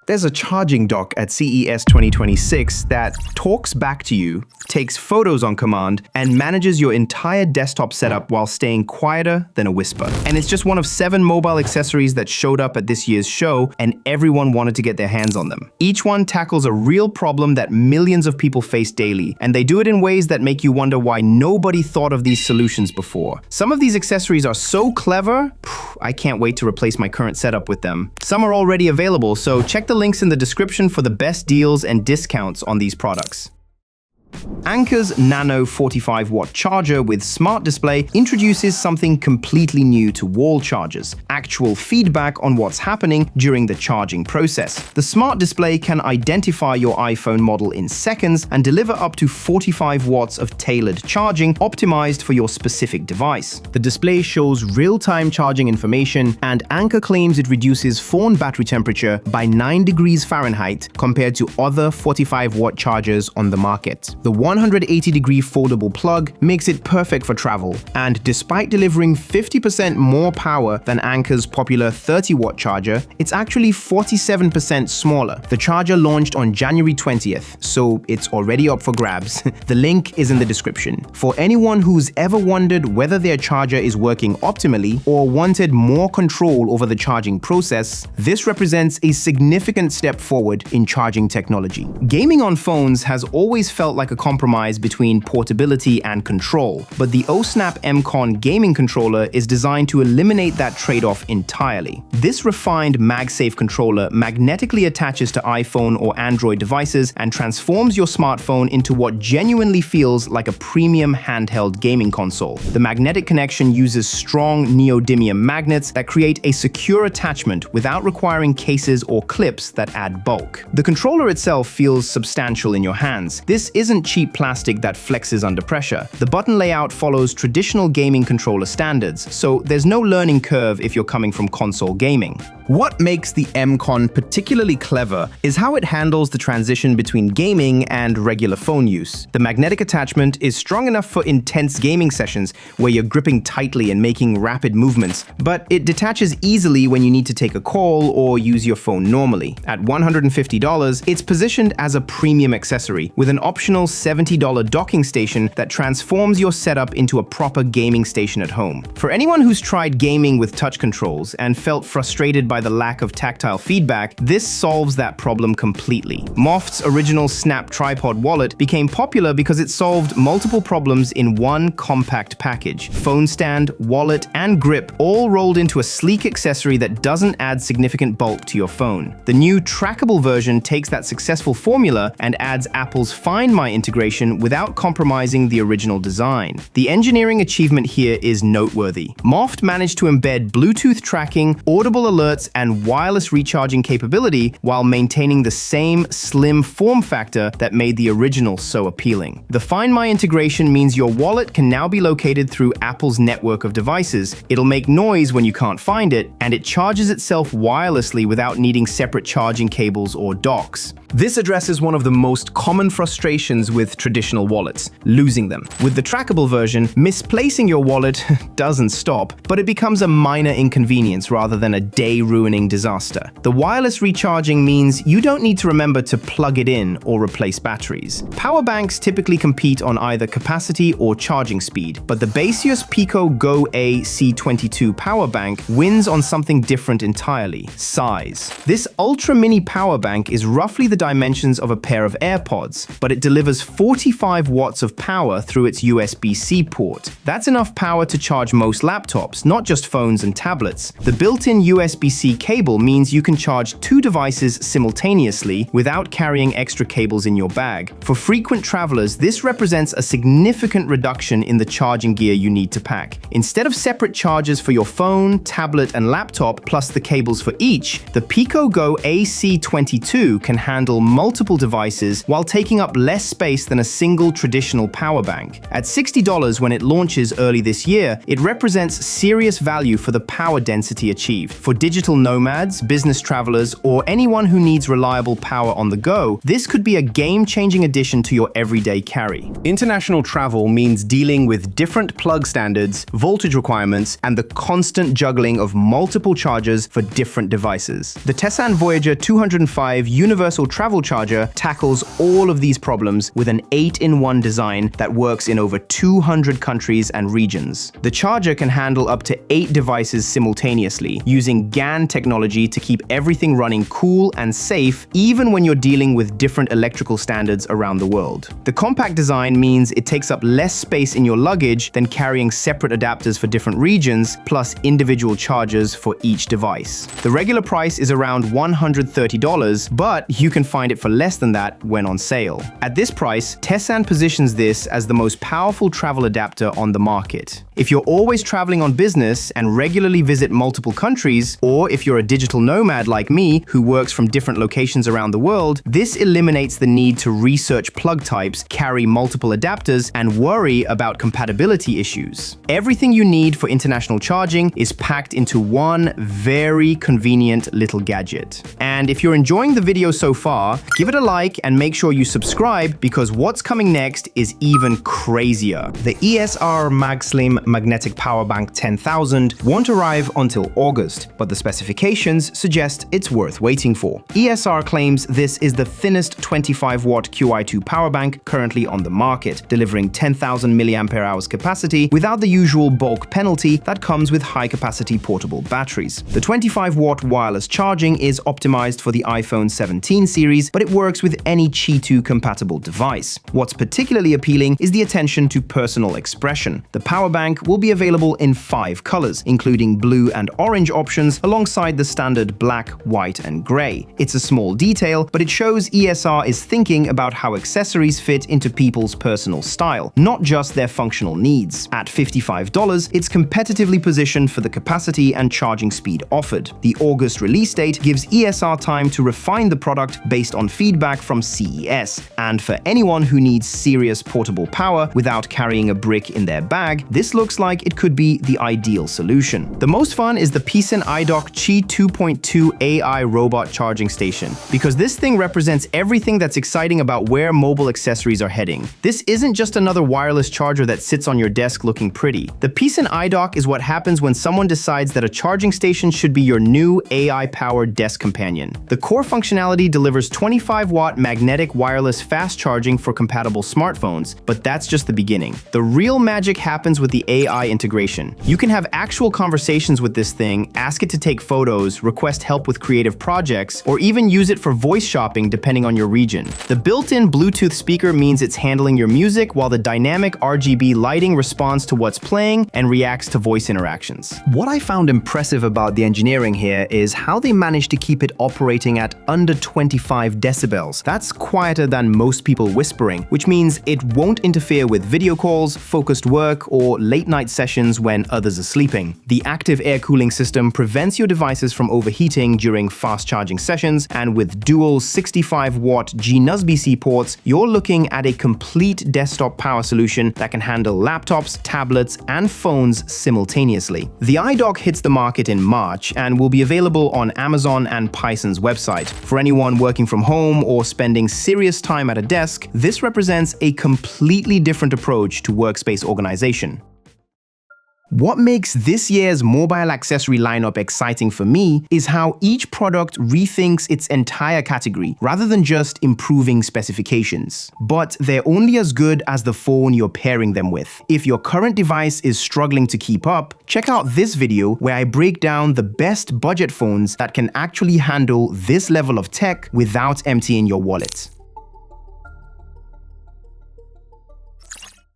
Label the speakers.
Speaker 1: There's a charging dock at CES 2026 that talks back to you, takes photos on command, and manages your entire desktop setup while staying quieter than a whisper. And it's just one of 7 mobile accessories that showed up at this year's show, and everyone wanted to get their hands on them. Each one tackles a real problem that millions of people face daily, and they do it in ways that make you wonder why nobody thought of these solutions before. Some of these accessories are so clever, I can't wait to replace my current setup with them. Some are already available, so check the links in the description for the best deals and discounts on these products. Anker's Nano 45-watt charger with smart display introduces something completely new to wall chargers: actual feedback on what's happening during the charging process. The smart display can identify your iPhone model in seconds and deliver up to 45 watts of tailored charging optimized for your specific device. The display shows real-time charging information, and Anker claims it reduces phone battery temperature by 9 degrees Fahrenheit compared to other 45-watt chargers on the market. The 180-degree foldable plug makes it perfect for travel, and despite delivering 50% more power than Anker's popular 30-watt charger, it's actually 47% smaller. The charger launched on January 20th, so it's already up for grabs. The link is in the description. For anyone who's ever wondered whether their charger is working optimally or wanted more control over the charging process, this represents a significant step forward in charging technology. Gaming on phones has always felt like a compromise between portability and control, but the Ohsnap Mcon gaming controller is designed to eliminate that trade-off entirely. This refined MagSafe controller magnetically attaches to iPhone or Android devices and transforms your smartphone into what genuinely feels like a premium handheld gaming console. The magnetic connection uses strong neodymium magnets that create a secure attachment without requiring cases or clips that add bulk. The controller itself feels substantial in your hands. This isn't cheap plastic that flexes under pressure. The button layout follows traditional gaming controller standards, so there's no learning curve if you're coming from console gaming. What makes the Mcon particularly clever is how it handles the transition between gaming and regular phone use. The magnetic attachment is strong enough for intense gaming sessions where you're gripping tightly and making rapid movements, but it detaches easily when you need to take a call or use your phone normally. At $150, it's positioned as a premium accessory with an optional $70 docking station that transforms your setup into a proper gaming station at home. For anyone who's tried gaming with touch controls and felt frustrated by the lack of tactile feedback, this solves that problem completely. Moft's original Snap tripod wallet became popular because it solved multiple problems in one compact package. Phone stand, wallet, and grip all rolled into a sleek accessory that doesn't add significant bulk to your phone. The new Trackable version takes that successful formula and adds Apple's Find My integration without compromising the original design. The engineering achievement here is noteworthy. Moft managed to embed Bluetooth tracking, audible alerts, and wireless recharging capability while maintaining the same slim form factor that made the original so appealing. The Find My integration means your wallet can now be located through Apple's network of devices. It'll make noise when you can't find it, and it charges itself wirelessly without needing separate charging cables or docks. This addresses one of the most common frustrations with traditional wallets: losing them. With the Trackable version, misplacing your wallet doesn't stop, but it becomes a minor inconvenience rather than a day-ruining disaster. The wireless recharging means you don't need to remember to plug it in or replace batteries. Power banks typically compete on either capacity or charging speed, but the Baseus PicoGo C22 power bank wins on something different entirely: size. This ultra-mini power bank is roughly the dimensions of a pair of AirPods, but it delivers 45 watts of power through its USB-C port. That's enough power to charge most laptops, not just phones and tablets. The built-in USB-C cable means you can charge 2 devices simultaneously without carrying extra cables in your bag. For frequent travelers, this represents a significant reduction in the charging gear you need to pack. Instead of separate chargers for your phone, tablet, and laptop, plus the cables for each, the PicoGo AC22 can handle handle multiple devices while taking up less space than a single traditional power bank. At $60 when it launches early this year, it represents serious value for the power density achieved. For digital nomads, business travelers, or anyone who needs reliable power on the go, this could be a game-changing addition to your everyday carry. International travel means dealing with different plug standards, voltage requirements, and the constant juggling of multiple chargers for different devices. The Tessan Voyager 205 Universal Travel Charger tackles all of these problems with an 8-in-1 design that works in over 200 countries and regions. The charger can handle up to 8 devices simultaneously, using GaN technology to keep everything running cool and safe even when you're dealing with different electrical standards around the world. The compact design means it takes up less space in your luggage than carrying separate adapters for different regions, plus individual chargers for each device. The regular price is around $130, but you can find it for less than that when on sale. At this price, Tessan positions this as the most powerful travel adapter on the market. If you're always traveling on business and regularly visit multiple countries, or if you're a digital nomad like me who works from different locations around the world, this eliminates the need to research plug types, carry multiple adapters, and worry about compatibility issues. Everything you need for international charging is packed into one very convenient little gadget. And if you're enjoying the video so far, give it a like and make sure you subscribe, because what's coming next is even crazier. The ESR MagSlim Magnetic Power Bank 10,000 won't arrive until August, but the specifications suggest it's worth waiting for. ESR claims this is the thinnest 25-watt QI2 power bank currently on the market, delivering 10,000 mAh capacity without the usual bulk penalty that comes with high-capacity portable batteries. The 25-watt wireless charging is optimized for the iPhone 17 series, but it works with any Qi2 compatible device. What's particularly appealing is the attention to personal expression. The power bank will be available in 5 colors, including blue and orange options alongside the standard black, white, and gray. It's a small detail, but it shows ESR is thinking about how accessories fit into people's personal style, not just their functional needs. At $55, it's competitively positioned for the capacity and charging speed offered. The August release date gives ESR time to refine the product based on feedback from CES. And for anyone who needs serious portable power without carrying a brick in their bag, this looks like it could be the ideal solution. The most fun is the Pisen iDock Qi 2.2 AI robot charging station, because this thing represents everything that's exciting about where mobile accessories are heading. This isn't just another wireless charger that sits on your desk looking pretty. The Pisen iDock is what happens when someone decides that a charging station should be your new AI-powered desk companion. The core functionality delivers 25-watt magnetic wireless fast charging for compatible smartphones, but that's just the beginning. The real magic happens with the AI integration. You can have actual conversations with this thing, ask it to take photos, request help with creative projects, or even use it for voice shopping depending on your region. The built-in Bluetooth speaker means it's handling your music, while the dynamic RGB lighting responds to what's playing and reacts to voice interactions. What I found impressive about the engineering here is how they managed to keep it operating at under 25 decibels. That's quieter than most people whispering, which means it won't interfere with video calls, focused work, or late-night sessions when others are sleeping. The active air cooling system prevents your devices from overheating during fast charging sessions, and with dual 65-watt G-USB-C ports, you're looking at a complete desktop power solution that can handle laptops, tablets, and phones simultaneously. The iDock hits the market in March and will be available on Amazon and Pisen's website. For anyone working from home or spending serious time at a desk, this represents a completely different approach to workspace organization. What makes this year's mobile accessory lineup exciting for me is how each product rethinks its entire category rather than just improving specifications. But they're only as good as the phone you're pairing them with. If your current device is struggling to keep up, check out this video where I break down the best budget phones that can actually handle this level of tech without emptying your wallet.